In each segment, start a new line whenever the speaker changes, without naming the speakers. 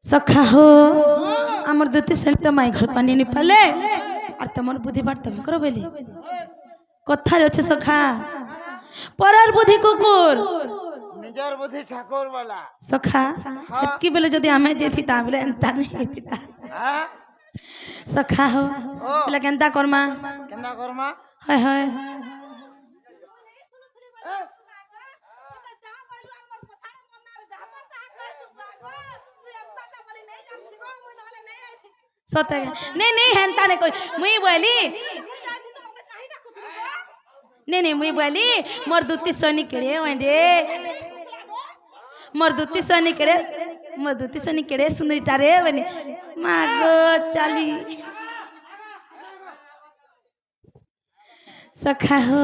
सखा हो आमर दुती सहित माई घर पानी नि पाले और तुम बुद्धि बात तब करो बोली कथार अच्छे सखा परार बुद्धि कुकुर
निजर बुद्धि ठाकुर वाला
सखा एतकी बेले जदि आमे जेथि ता बेले एंता नहीं हेति ता सखा हो बेले केनता करमा हाय हाय सोते नहीं नहीं हेंता नहीं कोई मुई बोली नहीं मुई बोली मोर दुती सोनी केड़े वंडे मोर दुती सोनी केड़े सुंदरी टारे बनी मागो चाली सखा हो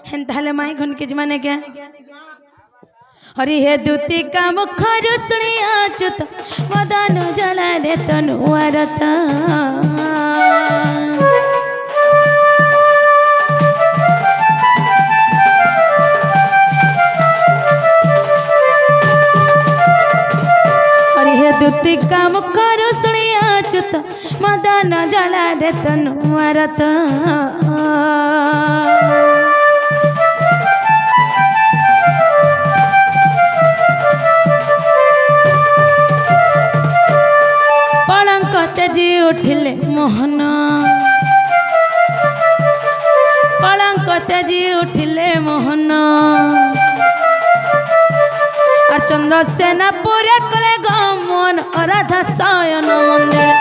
हेंता ले माई घन के जमाने के हरि हे दुती का मुखर सुनिया चुत मदन जला रे तनुआरत हरि हे दुती का मुखर सुनिया चुत मदन जला रे तनुआरत जी उठिले मोहन पलंक तेजी उठिले मोहन और चंद्रसेना पूरे कले गमन अराधा शयन मंदिर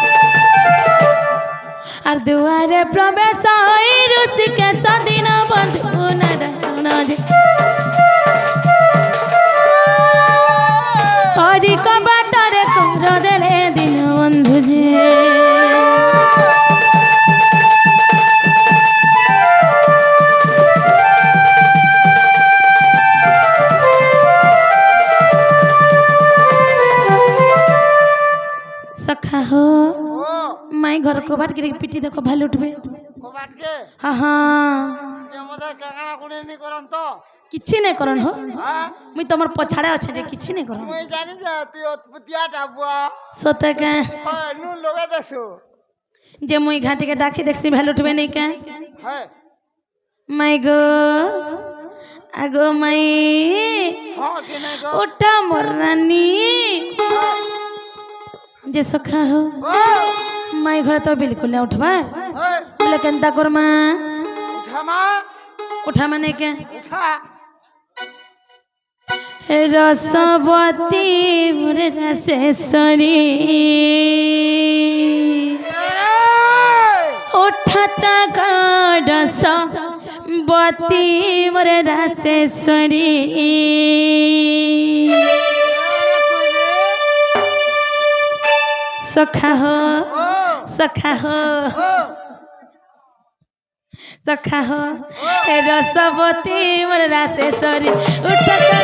और दुआरे प्रवेश ऋषिकेश दीन बंधु नारायण जी हरि कबाटरे कर देले दीन बंधु जी सखा हो माई घर कबाट के पिटी देखो भाल उठबे
कबाट के
हां हां
जे मदा कागना कोने नि करन तो
किछि नै करन हो मुई तमर पछाडा अछि जे किछि नै करन
मुई जानि जाती उत्पतिया टाबुआ
सोते के
नु लोगे देसु
जे मुई घाटी के डाकी देखसी भाल उठबे नै के
है
माई गो आगो माई
हां के नै गो
उठा मोर रानी जे सखा हो माई घर तो बिल्कुल उठबार बोले केनता करमा उठा माने के
उठा
रसवती मोर रसेश्वरी उठता का रसवती मोर रसेश्वरी सखा हो सखा हो सखा हो रसवती मोर रासेश्वरी उठता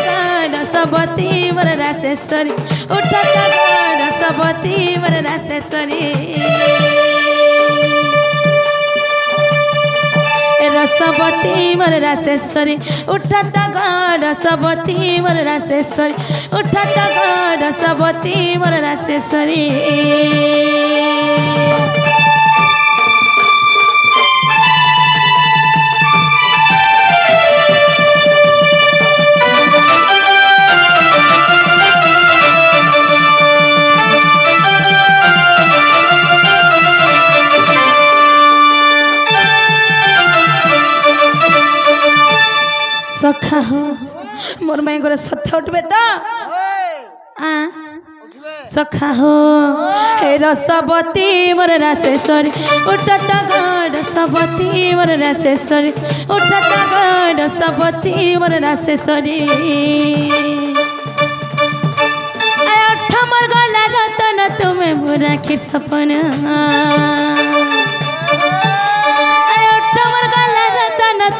रसवती मोर रासेश्वरी उठता रसवती मोर रासेश्वरी रसवती मोर रासेश्वरी उठता रसवती मोर रासेश्वरी उठता रसवती मोर रासेश्वरी सखा हो मोर माई गोरे सत्य उठबे तो सखा हो हे रसवती मोर रासेश्वरी उठता रसवती मोर रासेश्वरी उठता रसवती मोर रासेश्वरी अठ मोर गला रतन तुम्हें बुरा खीर सपना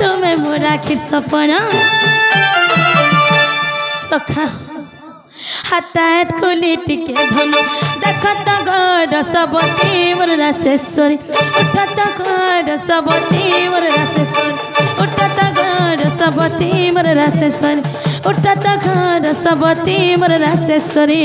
तुम्हें मोरा खीर सपना सखा हटाट खोली टिके धन देखत रसवती मोर रासेश्वरी उठत रसवती मोर रासेश्वरी उठत रसवती मोर रासेश्वरी उठत रसवती मोर रासेश्वरी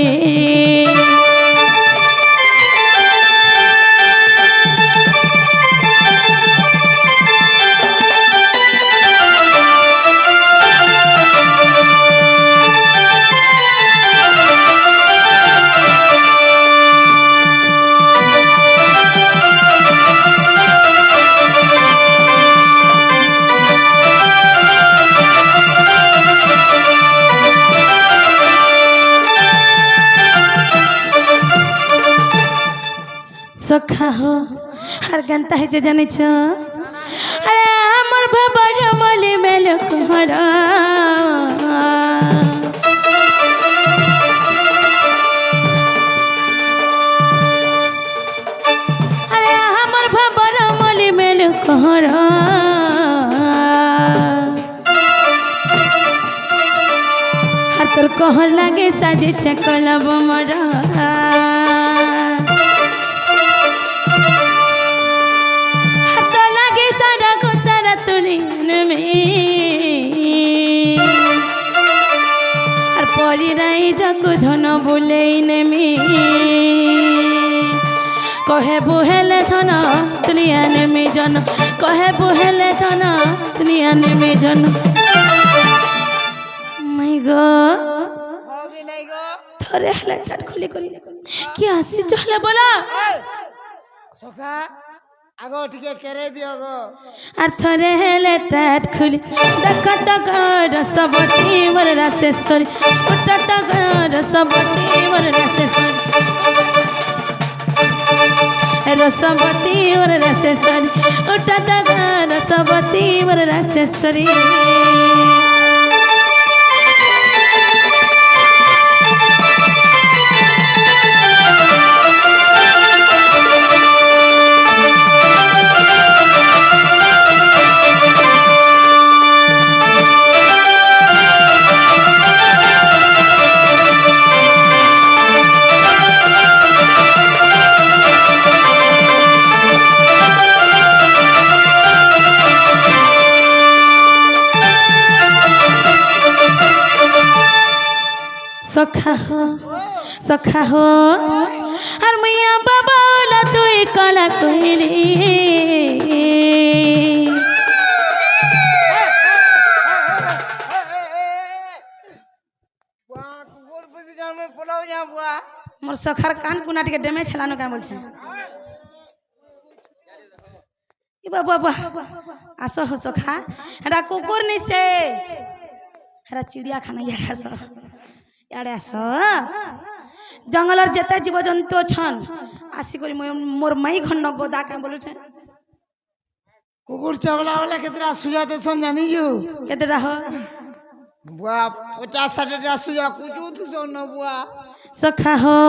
সখা হো আর গানটা হয়েছে জানিছ আরে আমার বাবার মলি মেল কহরা আরে আমার বাবার মলি মেল কহরা আর তোর কহর লাগে সাজেছে কলব মরা আর পরিরাই যাকু ধন বুলেই নেমি কহে বুহেলে ধন দুনিয়া নেমি জন কহে বুহেলে ধন দুনিয়া নেমি জন মাই গো
होगी नहीं गो
থরে হেলে টাট খুলি করি কি আসি চলে বলা
सखा आगो टिके करे दियो गो
আর থরে হেলে টাট খুলি দেখ তক রসবতী মোর রাসেশ্বরী ওটা তক রসবতী মোর রাসেশ্বরী রসবতী মোর রাসেশ্বরী ওটা তক রসবতী মোর রাসেশ্বরী সখা হো আর মিয়া বাবা ওলা তুই কলা কইলি
बुआ कुकुर पुसी जान में पोलाओ जा बुआ
মোর সখার কান কুনাটিকে ডেমে ছেলানো কেন বলছে ই বাবা বাবা আসো হো সখা এটা কুকুর নিছে এটা চিড়িয়াখানা ইয়াড়ে আস ইয়াড়ে আস জঙ্গলের যেতে জীবজন্তু অছন আসি করি মোর মাই ঘন গোদা কেন বলছে
कुकुर चगला वाला केतरा सुजा देसन जानी जो
কেতেটা হ
बुआ 50-60 टा सुजा कुचू तू सोन बुआ
সখা হো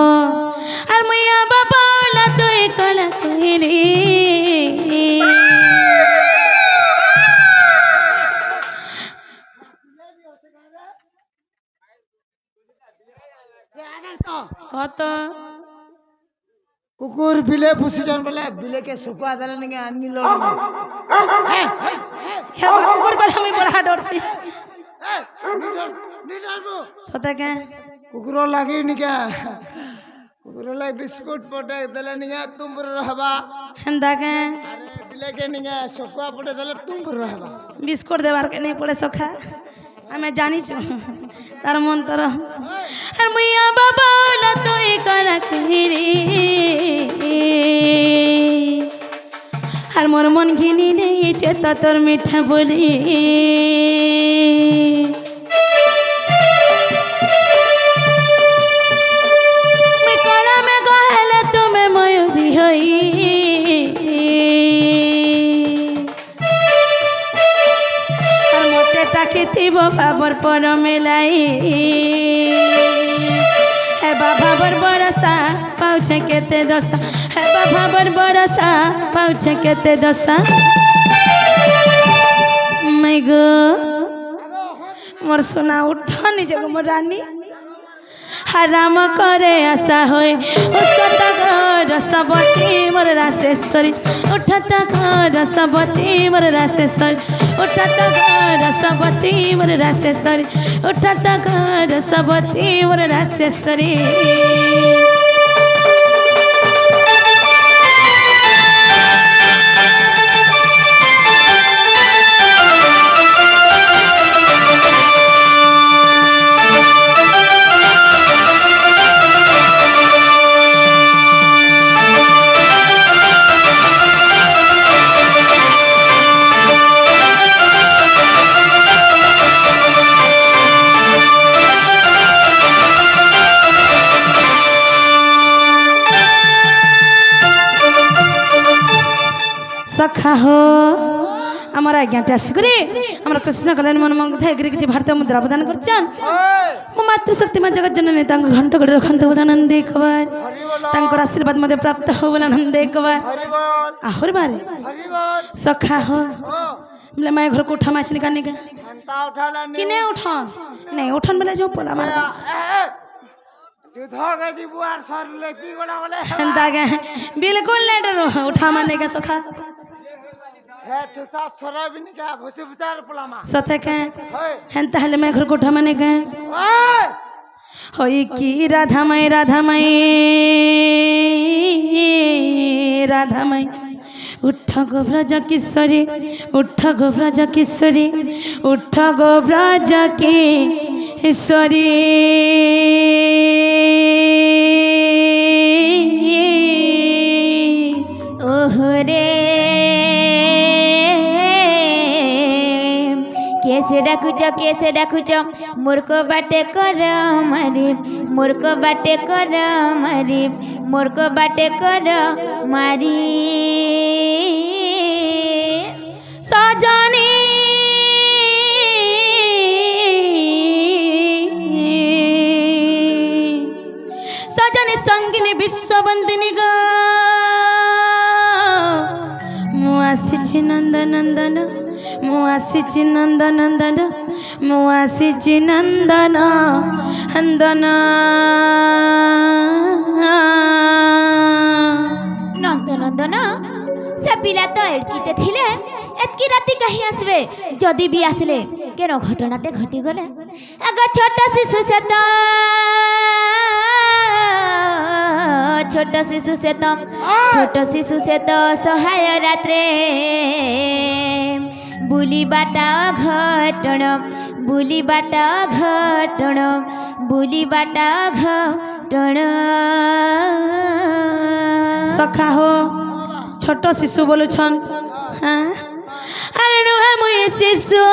আর মিয়া বাবা ওলা তুই কলা কইলি কত
कुकुर बिले पुसी जान बोले बिले के सुखा दले निगे आनी लो
হে কুকুর বলে আমি বড়া ডরছি
निडालबो
সতাকে
कुकुरो लागी निके कुकुरो लाई बिस्कुट पटे दले निगे तुम पर रहबा
হেন্দাকে
अरे बिले के निगे सुखा पटे दले तुम पर रहबा
বিস্কুট দেবার কে নেই পড়ে সখা আমি জানিছ তার মন তোর আর মুইয়া বাবা ওলা তুই কলা কইলি আর মোর মন ঘিনি নেইছে তো তোর মিঠা বলি মুই কলা মে গহেলে তুমি ময়ূরী হই আর মোটে টাকি থিব বাবর পর মেলাই হে বাবা বর বরসা পাউছে কেতে দশা হে বাবা বর বরসা পাউছে কেতে দশা মাই গো মোর সোনা উঠ নিজে গো মোর রানী হারাম করে আসা হই উঠত রসবতী মোর রাসেশ্বরী উঠত রসবতী মোর রাসেশ্বরী উঠত রসবতী মোর রাসেশ্বরী উঠত রসবতী মোর রাসেশ্বরী सखा हो आमर आज्ञाटे आसिक आमर कृष्ण कल्याण मन मुग्ध एग्री किसी भारतीय मुद्रा प्रदान कर मो मातृशक्ति में जगत जननी घंट गड़ी रखते बोला नंदे कबार आशीर्वाद मत प्राप्त हो बोला नंदे कबार आहुर बारे सखा हो बोले मैं घर को उठा माछ निकालने का कि नहीं उठान नहीं उठान बोले जो पोला मार बिल्कुल नहीं डरो उठा मारने का सखा सते के हेंता हले मैं घर को उठा मारने का होई की राधा माई उठ गो ब्रज किशोरी उठ गो ब्रज किशोरी उठ गो ब्रज किशोरी
ओहरे कैसे डाकुच मूर्ख बाटे कर मारी मूर्ख बाटे कर मारी मूर्ख बाटे कर मारी
सजनी सजनी संगिनी विश्ववंदिनी गा मुआसी नंदन नंदन मुआसी नंदन नंदन मुआसी नंदन नंदन
नंदन से पिला तो एड़कीते थिले एतकी राति कहीं आसबे जदि भी आसले केन घटनाटे घटी गले आग छोट शिशु से तो सहाय रात्रे बुली बाटा घटण
सखा हो छोट शिशु बोलु छन हाँ अरे नुहे मुई शिशु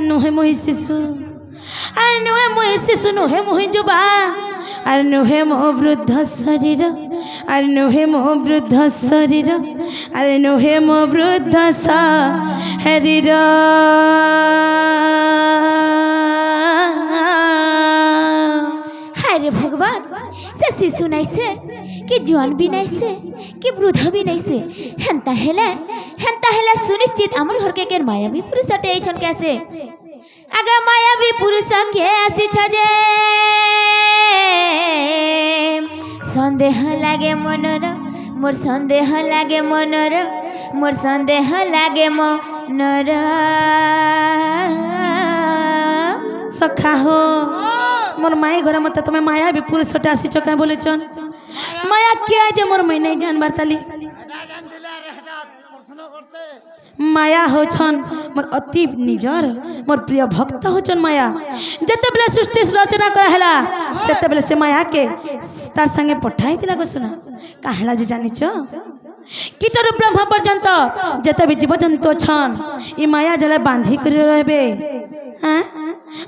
नुहे मुई शिशु अरे नुहे मुई शिशु नुहे मुई जुबा अरे नुहे मो वृद्ध शरीर अरे नुहे मो वृद्ध शरीर अरे नुहे मो वृद्ध शरीर
अरे भगवान से शिशु नहीं से कि जवान भी नहीं से कि वृद्ध भी नहीं से हेंता हेला सुनिश्चित आमर घर के केन मायावी पुरुष अटे छन कैसे आगे मायावी पुरुष के आसी छजे संदेह लागे मनर मोर संदेह लागे मनर मोर संदेह लागे मनर
सखा हो मोर माई घर मत तुम्हें माया भी पुरुष आसी चका बोले चन माया क्या जे मोर मैं नहीं जान बारताली माया हो छन मोर अति निजर मोर प्रिय भक्त हो छन माया जते बेले सृष्टि रचना करा हला सेते बेले से माया के तार संगे पठाई दिला को सुना काहला जे जानि छ कीटरु ब्रह्म पर्यंत जते भी जीव जंतु छन ई माया जले बांधी कर रहबे हां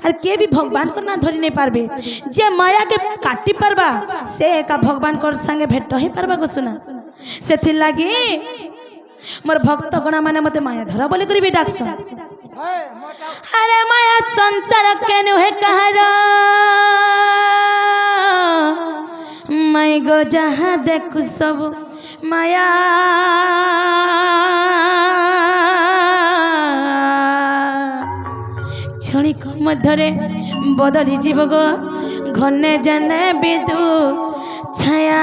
अरे के भी भगवान को ना धरी नहीं पारबे जे माया के काटी पारबा से का भगवान को संगे भेट ही पारबा को सुना से लागी मोर भक्त गणा माने मते माया धरा बोले करी डाकस अरे माया संसार के नुहे कहर मैं गो जहाँ देखु सब माया क्षणिक मध्यरे बदली जीव गो घने जने विदु छाया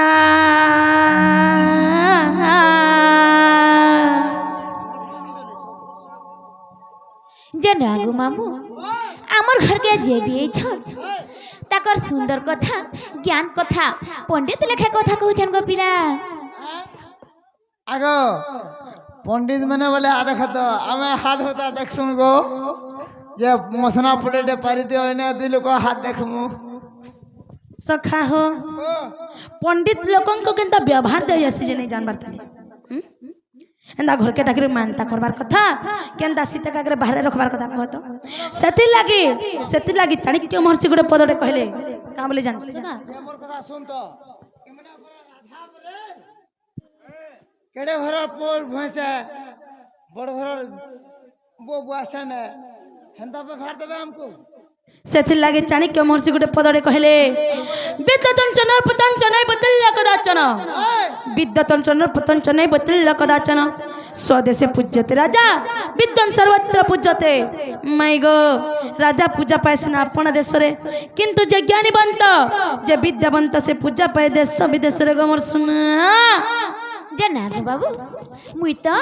जन रागु मामू आमर घर के जे भी छन ताकर सुंदर कथा ज्ञान कथा पंडित लेखा कथा कहछन गो पिला
आगो पंडित मैंने बोले आधा खत आम हाथ होता देख सुन गो जे मसना पड़े पारी दिए दुई लोक हाथ देखमु
सखा हो पंडित लोकन को केनता व्यवहार दे जैसे जे नहीं जानबार थली एंदा घर के टाकरे मानता करबार कथा केनता सीता कागरे बाहर रखबार कथा कहतो सेति लागी चाणक्य महर्षि गुडे पदटे कहले का बोले जान
मोर कथा सुन तो কেড়ে ঘর পোল ভয়েছে বড় ঘর বউ আসে না হেন্তা পে ফাড় দেবে আমকু
ସେଥିର୍ ଲାଗି ଚାଣିକ୍ୟ ମହର୍ଷି ଗୋଟେ ପଦରେ କହିଲେ ବିଦ୍ୟତଞ୍ଚନ ପତଞ୍ଚନୈ ବତଲ୍ୟ କଦାଚନ ବିଦ୍ୟତଞ୍ଚନ ପତଞ୍ଚନୈ ବତଲ୍ୟ କଦାଚନ ସ୍ୱଦେଶେ ପୂଜ୍ୟତେ ରାଜା ବିଦ୍ୱାନ ସର୍ବତ୍ର ପୂଜ୍ୟତେ ମାଇ ଗো ରାଜା ପୂଜା ପାଏ ସିନା ଆପଣ ଦେଶରେ କିନ୍ତୁ ଯେ ଜ୍ଞାନୀବନ୍ତ ଯେ ବିଦ୍ୟାବନ୍ତ ସେ ପୂଜା ପାଏ ଦେଶ ବିଦେଶରେ ଗମର ଶୁଣା
জানা গো বাবু মুই তো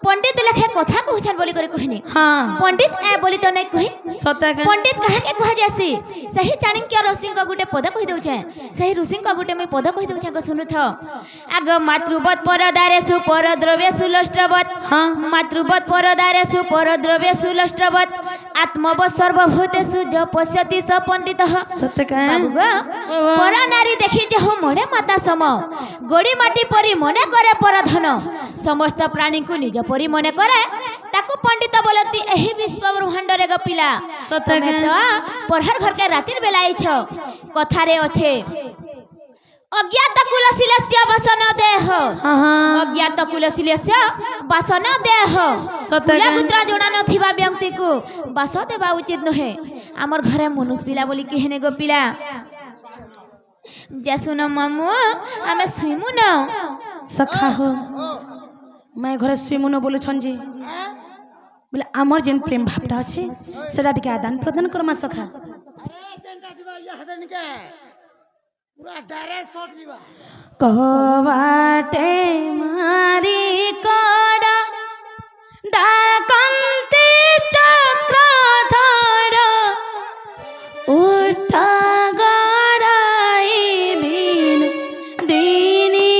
পণ্ডিত লেখে কথা কହୁছন বলি করে কহিনি
হ্যাঁ
পণ্ডিত এ বলি তো নাই কহি
সত্যকে
পণ্ডিত কাহাকে কুହା যাসি ସେହି ଚାଣିକ୍ୟ ଋଷିଙ୍କ ଗୋଟେ ପଦ କହି ଦଉଛେ ସେହି ଋଷିଙ୍କ ଗୋଟେ ମୁଇଁ ପଦ କହି ଦଉଛେ ଆଗ ଶୁଣୁଥ ଆଗ ମାତୃବତ୍ ପରଦାରେ ସୁପରଦ୍ରବ୍ୟ ସୁଲଷ୍ଟ୍ରବତ୍ ମାତୃବତ୍ ପରଦାରେ ସୁପରଦ୍ରବ୍ୟ ସୁଲଷ୍ଟ୍ରବତ୍ ଆତ୍ମବତ୍ ସର୍ବଭୂତେଷୁ য ପଶ୍ୟତି ସ ପଣ୍ଡିତଃ
ସত্যକେ
ବାବୁ গো পর নারী দেখি যে হো মনে মাতা সম গড়ি মাটি পরি মনে করে পরধন সমস্ত প্রাণীଙ୍କୁ নিজ পরি মনে করে তাକୁ ପଣ୍ଡିତ ବୋଲନ୍ତି ଏହି ବିଶ୍ୱ ବ୍ରହ୍ମାଣ୍ଡରେ ଗପିଲା ତମେ ତ ପଢ଼ାର ଘରକେ ରାତିର ବେলা ଆଇଛ କଥାରେ ଅଛେ ଅଜ୍ଞାତ କୁଲଶୀଲସ୍ୟ ବାସନ ଦେହ ଅଜ୍ଞାତ କୁଲଶୀଲସ୍ୟ ବାସନ ଦେହ କୁଳଗୁତ୍ରା ଜଣା ନଥିବା ବ୍ୟକ୍ତିକୁ ବାସ ଦେବା ଉଚିତ ନୁହେଁ ଆମର ଘରେ ମନୁଷ ପିଲା ବୋଲି କେହେନେ ଗପିଲା যে শুন মামু আমি শুইমু না
সখা হো মাই ঘরে শুইমু না বলুছন যে বলে আমার যেন প্রেম ভাবটা আছে সেটা টিকে আদান প্রদান করমা সখা
পুরা ডাইরেক্ট শট দিবা
কবাটে মারি কড়া ডাকন্তে চক্রধর উঠা গড়াই বিন দিনী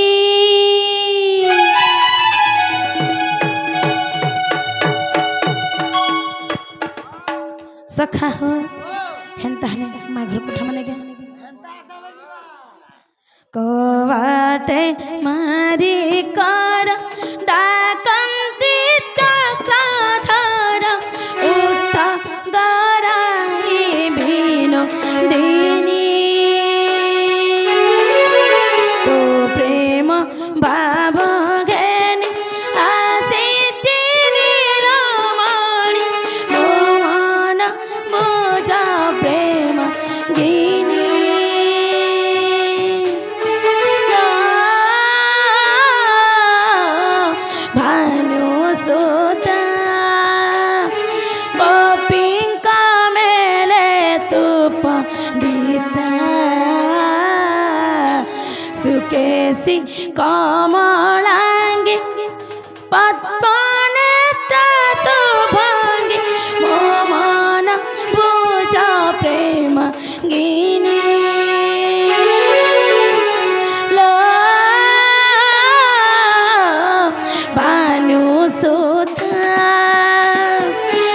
সখা হো হেন্তা হলে মা ঘর কোঠা মানে গে কবাটে মারি কর ডাকন্তি চক্রধর উঠা গড়াই বিন দিনী তো প্রেম ভাব ঘেনি আসিছি নীলমণি মোহন বোঝ প্রেম গিনী ভানু সুতা গোপিঙ্কা মেলে তু পণ্ডিতা সুকেশী কমলাঙ্গী পদ্মনেত্রা শুভাঙ্গী মোমন বুঝ প্রেম গিনী ভানু সুতা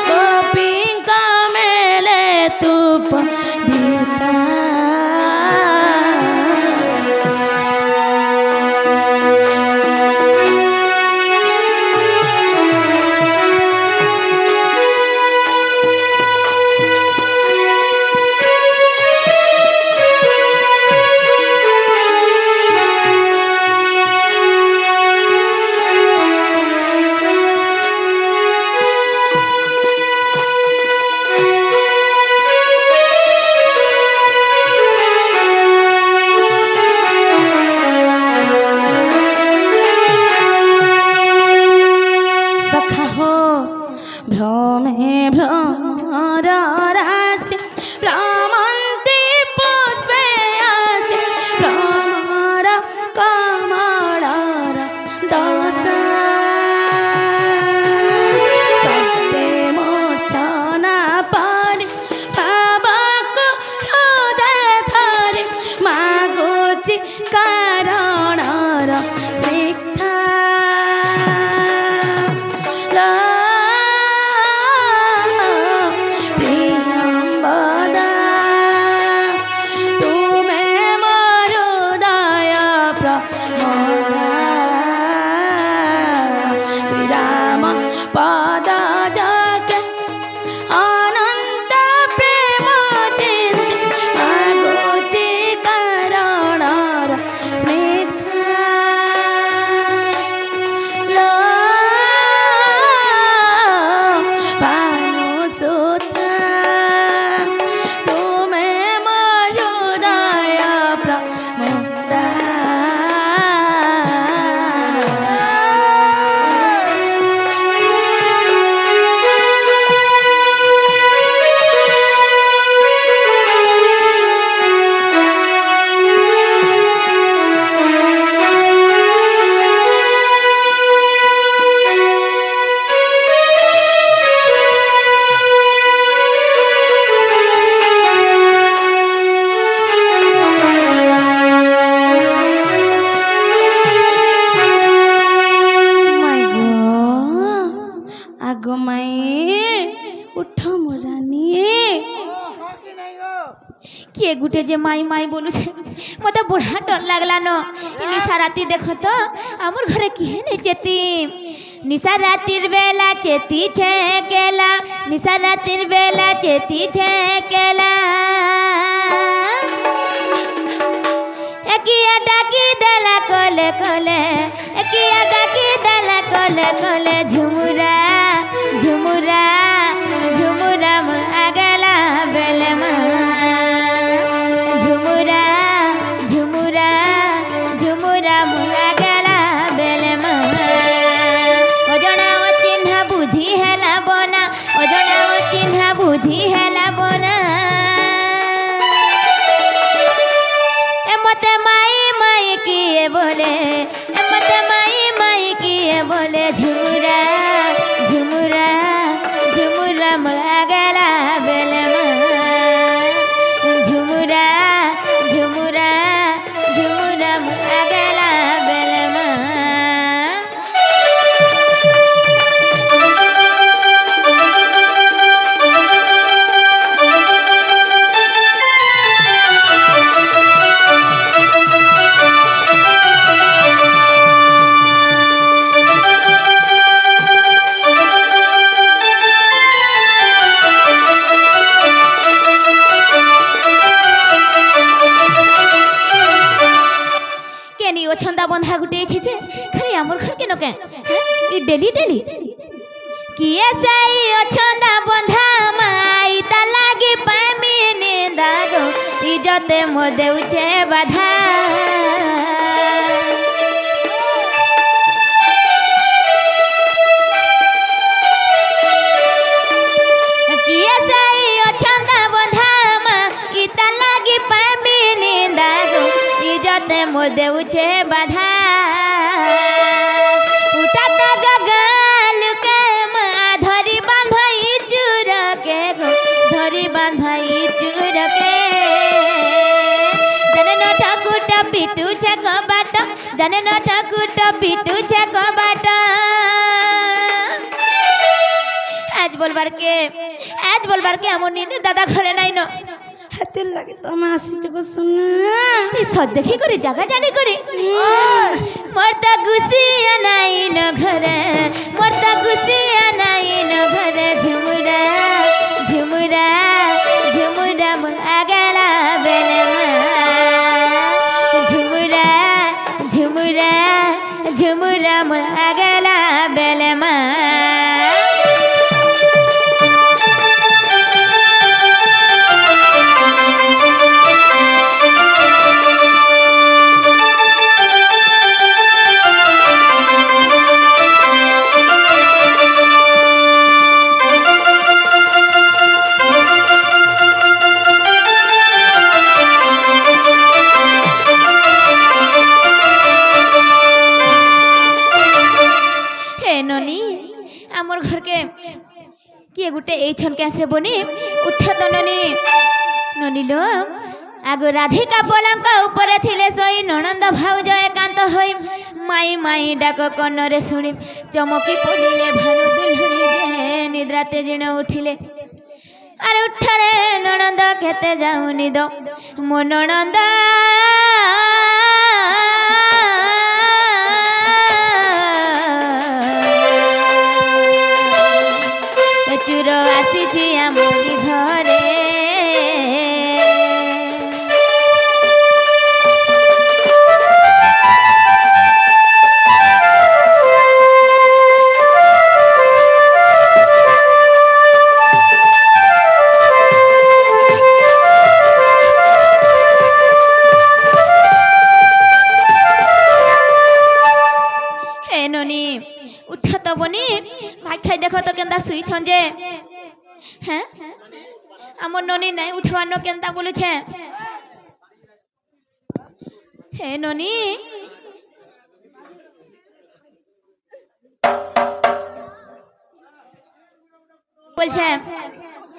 গোপিঙ্কা মেলে তু পণ্ডিতা সখা হো ভ্রমে ভ্রমর রাশি ভ্রমন্তি পুষ্পে আসি ভ্রমর কমলর দশা সত্যে মূর্ছনা পরি ভাবকু হৃদয় ধরে মাগুচি কারণর শিক্ষা প্রিয়ম্বদা তুমে মোর দয়া প্রমোদা শ্রীরাম পদ জগে অনন্ত প্রেম চিন্তি মাগুচি কারণর
किए गुटे जे माई माई बोलू छे मते बड़ा डर लागला न निशा राती देखो तो हमर घरे किए नहीं चेती निशा रातिर बेला चेती छे केला निशा रातिर बेला चेती छे केला एकिया डाकी देला कोले कोले एकिया डाकी देला कोले कोले झुमुरा झुमुरा झुमुरा आगला बेलमा झुमुरा झुमुरा झुमुरा आगला बेलमा ओजना ओ चिन्हा बुद्धि हेला बना ओजना ओ चिन्हा बुद्धि हेला बना मते माई माई किए बोले मते माई माई किए बोले झुमुरा झुमुरा झुमुरा गला बेलमा झुमुरा झुमुरा झुमुरा गला बेलमा छंदा बंधा गुटे छे खाली हमर घर के नके ई डेली डेली किए सई ओ छंदा बंधा माई ता लागे पामी ने दागो इजते मो देउचे बाधा किए सई ओ छंदा बंधा माई ता लागे पामी ने दागो इजते मो देउचे बाधा उठाता गगाल के माँ धरी बांध भाई चूर के गो धरी बांध भाई चूर के जने न ठाकुटा पिटू छे बाट जने न ठाकुटा पिटू छे बाट आज बोलबार के हमर नींद दादा घरे नाइन
हाथे लगे तो मैं आसी जगह सुना
सद देखी करे जगह जाने करे मरता गुसिया नाई न घरे मरता गुसिया नाई न घरे झुमुरा झुमुरा झुमुरा आगला बेलमा झुमुरा झुमुरा झुमुरा आगला बेलमा किए गुटे एछन कैसे बनी उठा तो ननी ननी लो आगो राधिका पलंक ऊपर थिले सोई ननंद भाउज एकांत होई माई माई डाक कनरे सुनी चमकी पड़िले भानु दुल्हनी जे निद्राते जिण उठिले अरे उठरे ननंद केते जाउनी दो मो ननंद चूर आसी आमरी घरे हे ननी उठा तो बनी भाई खाई देखो तो केंदा सुई छंजे हैं आमर ननी नहीं उठवानो केंता बोलू छे हे ननी बोल छे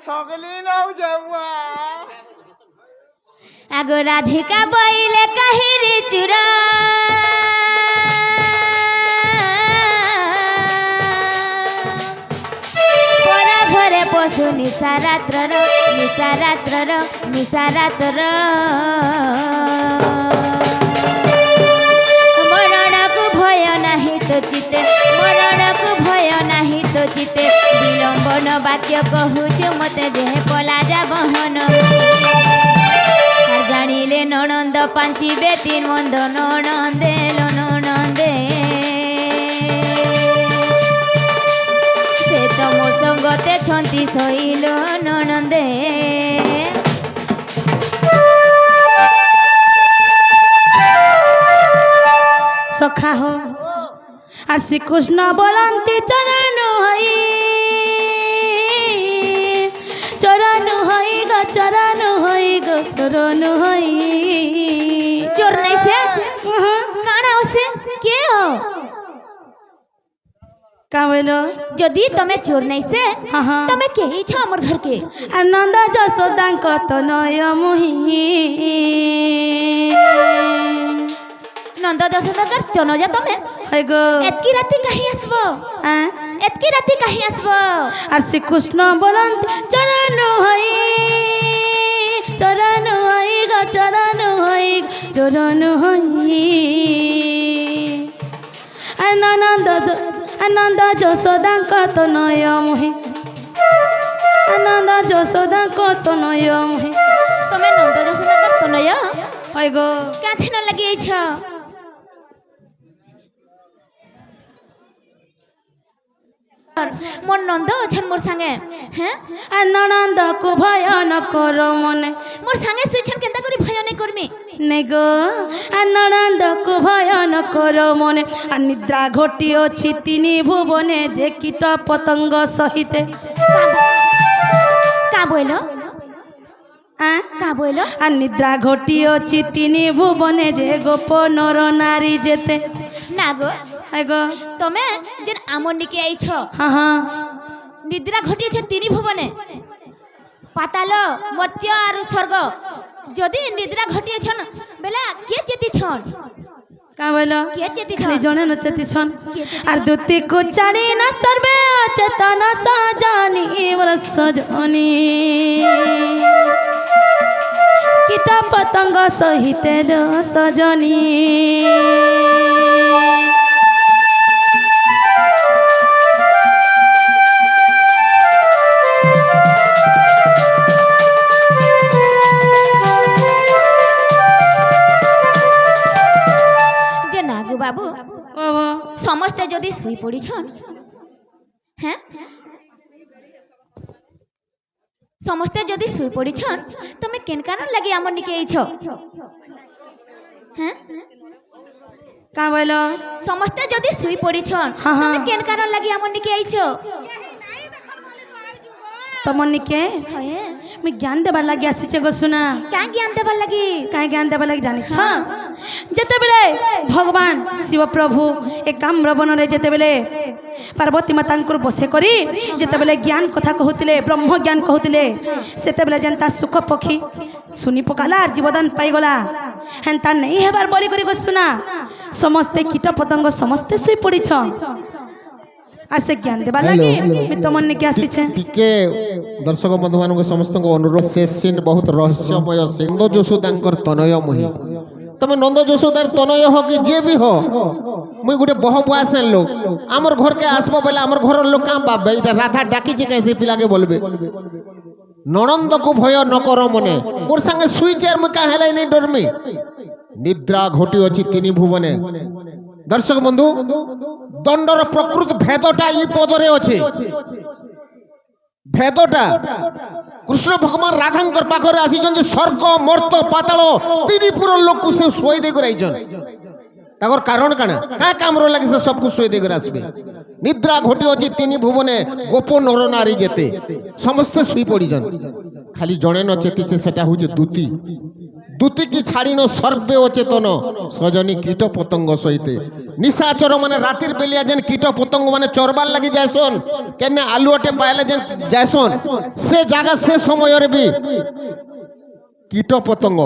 सगली नाउ जावा
आगो राधिका बइले कहिरी चुरा परा घरे पशु निशा रात्र ନିଶା ରାତ୍ର ମରଣକୁ ଭୟ ନାହିଁ ତ ଚିତେ ମରଣକୁ ଭୟ ନାହିଁ ତ ଚିତେ ବିଲମ୍ବନ ବାକ୍ୟ କହୁଛୁ ମତେ ଦେହ ପଲା ଯା ବହନ ଜାଣିଲେ ନଣନ୍ଦ ପାଞ୍ଚି ବେଟି ମନ୍ଦ ନଣନ୍ଦେ लो ନଣନ୍ଦେ ସେ ତ ମୋ ସଙ୍ଗତେ ଛନ୍ତି ଶୋଇଲ ନଣନ୍ଦେ
सखा हो আর শ্রীকৃষ্ণ বলন্তি চরণ হই চরণ হই গো চরণ হই গো চরণ হই
চোর নাই সে কাଣା ওসে কে हो
का बोलो
যদি তুমি চোর নাই সে
हाँ हाँ
তুমি কে ইচ্ছা আমার ঘর কে
आनंद যশোদাঙ্ক তনয় মুহি
নন্দ যশোদাঙ্কর তনজা তুমি
হয় গো
এতকি রাতি কাহি আসব
হ্যাঁ
এতকি রাতি কাহি আসব
আর শ্রীকৃষ্ণ বলন্তি চরণ হই চরণ হই গো চরণ হই চরণ হই আনন্দ যশোদাঙ্ক তনয় মুহি আনন্দ যশোদাঙ্ক তনয় মুহি
তুমি নন্দ যশোদাঙ্কর তনয়
হয় গো
কাঁথে ন লাগিয়েছ মোর নন্দ অছন মোর সাঙ্গে হ্যাঁ
আর ননন্দকু ভয় ন কর মনে
মোর সাঙ্গে শুইছন কেনতা করি ভয় নাই করমি
নেই গো আর ননন্দকু ভয় ন কর মনে আর নিদ্রা ঘটি অছি তিনি ভুবনে যে কীট পতঙ্গ সহিতে
কা বইল
আ
কা বইল
আর নিদ্রা ঘটি অছি তিনি ভুবনে যে গোপ নর নারী যেতে
না গো
হয় গো
তুমি যেন আমর নিকে আইছ
হ্যাঁ হ্যাঁ
নিদ্রা ঘটিয়েছে তিনি ভুবনে পাতাল মর্ত্য আর স্বর্গ যদি নিদ্রা ঘটিয়েছন বেলা কে চেতিছন
কা বলো
কে চেতিছন
খালি জনে নচতিছন আর দুতি কো চারি না সর্বে অচেতন সজনি সজনি কীট পতঙ্গ সহিতে সজনি
যে না গো বাবু
বাবা
সমস্তে যদি শুই পড়িছন হ্যাঁ সমস্তে যদি শুই পড়িছন তুমি কেন কারণ লাগি আমার নিকে আইছ হ্যাঁ
কা বলো
সমস্তে যদি শুই পড়িছন
হ্যাঁ, হ্যাঁ।
তুমি কেন কারণ লাগি আমার নিকে আইছ
তোমার নিকে
হয়ে
আমি জ্ঞান দেবার লাগি আসিছে গো শোনা
কাঁ জ্ঞান দেবার লাগি
কাই জ্ঞান দেবার লাগি জানিছ যেতেবেলে ভগবান শিবপ্রভু এ কাম্রবନରେ যেতেবেলে পার্বতী মাতাঙ্কুর বসে করি যেতেবেলে জ্ঞান কথা কহুଥିଲେ ব্রহ্ম জ্ঞান কহুଥିଲେ সেতেবেলে যেন্তা সুখ পক্ষী শুনি পকালা আর জীবদান পাইগলা হেন্তা নেই হেবার বলি করি গো শোনা সমস্তে কীট পতঙ্গ সমস্তে শুই পড়িছ আর সে জ্ঞান দেবার লাগি আমি তোমার নিকে আসিছে
টিকে দর্শক বন্ধু ମାନଙ୍କୁ ସମସ୍ତଙ୍କୁ ଅନୁରୋଧ ସେ ସିନ୍ ବହୁତ ରହସ୍ୟମୟ ସିନ୍ ନନ୍ଦ ଯଶୋଦାଙ୍କର ତନୟ ମୁହିଁ ତମେ ନନ୍ଦ ଯଶୋଦାର ତନୟ ହ କି ଯିଏ ବି ହ ମୁଇଁ ଗୋଟେ ବହ ବୟସେନ୍ ଲୋକ ଆମର ଘରକେ আসব বলে আমার ঘরের লোক কাম পাবে এটা রাধা ডাকিছে কাই সে পিলাকে বলবে ননন্দকু ভয় ন কর মনে মোর সঙ্গে শুইছে আর মুই কা হেলাই নাই ডরমি নিদ্রা ঘটি অছি তিনি ভুবনে দর্শক বন্ধু দণ্ডর প্রকৃত ভেদটা এই পদরে আছে ভেদটা কৃষ্ণ ভগবান রাধাঙ্কর পাখরে আসিছেন যে স্বর্গ মর্ত পাতাল তিনিপুর লোকକୁ ସେ ଶୋଇ ଦେଇ କରି ଆଇଛନ୍ ତାଙ୍କର କାରଣ କାଣା କାଁ କାମର ଲାଗି ସେ सबକୁ ଶୋଇ ଦେଇ କରି ଆସିବେ ନିଦ୍ରା ଘଟି ଅଛି ତିନି ଭୁବନେ ଗୋପ ନର ନାରୀ ଯେତେ ସମସ୍ତେ ଶୋଇ ପଡ଼ିଛନ୍ ଖାଲି ଜଣେ ନ ଚେତିছে ସେଟା ହଉଛି ଦୂତି দূতি কি ছাড়িন সর্বে অচেতন সজনী কীট পতঙ্গ সহিতে নিশাচর মানে রাতের বেলিয়া যেন কীট পতঙ্গ মানে চরবার লাগি যায়সন কেন আলুয়াটে পাইলে যেন যায়সন সে জায়গা সে সময়ের বি কীট পতঙ্গ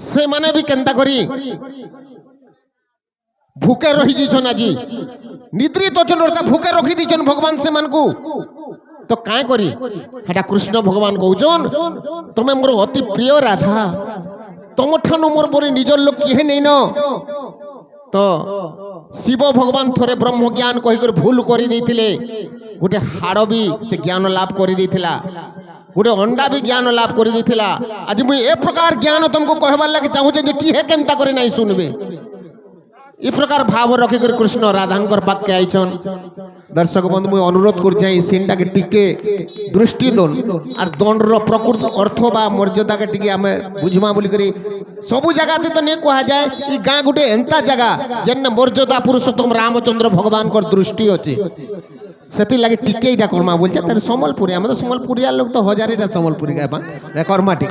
সে মানে বি কেনতা করি ভুকে রহি যাইছন আজি নিদ্রিত অছন ভুকে রখি দিছন ভগবান সে মানকু তো কাঁ করি সেটা কৃষ্ণ ভগবান কৌছন তুমি মোর অতি প্রিয় রাধা তোমাঠানু মোর পরে নিজর লোক কিহে নেই ন তো শিব ভগবান থরে ব্রহ্ম জ্ঞান কহিকর ভুল করে দিয়েছিলে গোটে হাড় বি সে জ্ঞান লাভ করে দিয়েছিলা গোটে অন্ডা বি জ্ঞান লাভ করে দিয়েছিলা আজ মুই এ প্রকার জ্ঞান তোমাকে কহবার লাগে চাহুছে যে কি হে কেনতা করে নাই শুনবে এই প্রকার ভাব রখিকর কৃষ্ণ রাধাঙ্কর পাককে আইছন দর্শক বন্ধু মুই অনুরোধ করছি এই সিনটাকে টিকে দৃষ্টি দন আর দণ্ডর প্রকৃত অর্থ বা মর্যাদাকে টিকে আমি বুঝমা বলি করি সবু জায়গাতে তো নেই কুয়া যায় এই গাঁ গোটে এন্তা জায়গা যেন মর্যাদা পুরুষোত্তম রামচন্দ্র ভগবানকর দৃষ্টি আছে সেটি লাগে টিকে এটা কর্মা বলছে তার সম্বলপুরি আমাদের সম্বলপুরিয়ার লোক তো হাজারিটা সম্বলপুরি গায়ে কর্মা ঠিক